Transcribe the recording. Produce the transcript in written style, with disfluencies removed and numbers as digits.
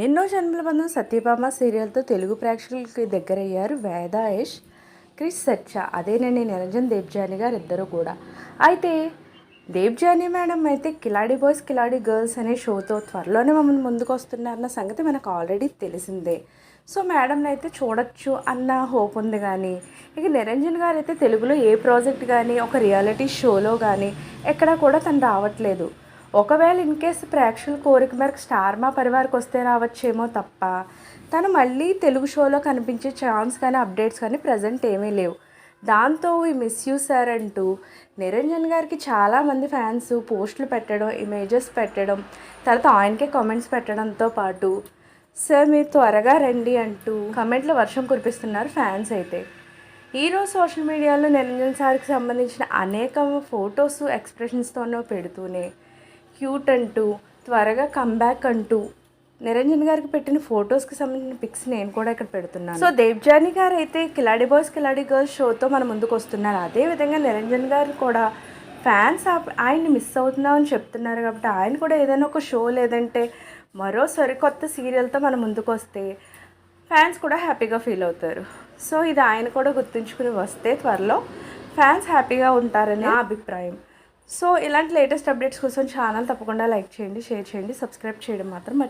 ఎన్నెన్నో జన్మల బంధం సత్యభామ సీరియల్తో తెలుగు ప్రేక్షకులకి దగ్గరయ్యారు వేద యష్, క్రిష్ సచ్చ. అదేనండి నిరంజన్ దేబ్జానీ గారు ఇద్దరు కూడా. అయితే దేబ్జానీ మేడం అయితే కిలాడి బాయ్స్ కిలాడి గర్ల్స్ అనే షోతో త్వరలోనే మమ్మల్ని ముందుకు వస్తున్నారన్న సంగతి మనకు ఆల్రెడీ తెలిసిందే. సో మేడంని అయితే చూడొచ్చు అన్న హోప్ ఉంది. కానీ ఇక నిరంజన్ గారు అయితే తెలుగులో ఏ ప్రాజెక్ట్ కానీ ఒక రియాలిటీ షోలో కానీ ఎక్కడా కూడా తను రావట్లేదు. ఒకవేళ ఇన్కేస్ ప్రేక్షకుల కోరిక మేరకు స్టార్ మా పరివార్కి వస్తే రావచ్చేమో తప్ప తను మళ్ళీ తెలుగు షోలో కనిపించే ఛాన్స్ కానీ అప్డేట్స్ కానీ ప్రజెంట్ ఏమీ లేవు. దాంతో ఈ మిస్ యూ సార్ అంటూ నిరంజన్ గారికి చాలామంది ఫ్యాన్స్ పోస్టులు పెట్టడం, ఇమేజెస్ పెట్టడం, తర్వాత ఆయనకే కామెంట్స్ పెట్టడంతో పాటు సార్ మీరు త్వరగా రండి అంటూ కమెంట్ల వర్షం కురిపిస్తున్నారు ఫ్యాన్స్. అయితే ఈరోజు సోషల్ మీడియాలో నిరంజన్ సార్కి సంబంధించిన అనేక ఫొటోస్ ఎక్స్ప్రెషన్స్తోనో పెడుతూనే క్యూట్ అంటూ త్వరగా కంబ్యాక్ అంటూ నిరంజన్ గారికి పెట్టిన ఫొటోస్కి సంబంధించిన పిక్స్ నేను కూడా ఇక్కడ పెడుతున్నాను. సో దేబ్జానీ గారు అయితే కిలాడి బాయ్స్ కిలాడి గర్ల్స్ షోతో మన ముందుకు వస్తున్నారు. అదేవిధంగా నిరంజన్ గారు కూడా ఫ్యాన్స్ ఆయన్ని మిస్ అవుతున్నామని చెప్తున్నారు కాబట్టి ఆయన కూడా ఏదైనా ఒక షో లేదంటే మరో సరికొత్త సీరియల్తో మన ముందుకు వస్తే ఫ్యాన్స్ కూడా హ్యాపీగా ఫీల్ అవుతారు. సో ఇది ఆయన కూడా గుర్తుంచుకుని వస్తే త్వరలో ఫ్యాన్స్ హ్యాపీగా ఉంటారని నా అభిప్రాయం. సో ఇలాంటి లేటెస్ట్ అప్డేట్స్ కోసం ఛానల్ తప్పకుండా లైక్ చేయండి, షేర్ చేయండి, సబ్స్క్రైబ్ చేయడం మాత్రం మర్చిపోకండి.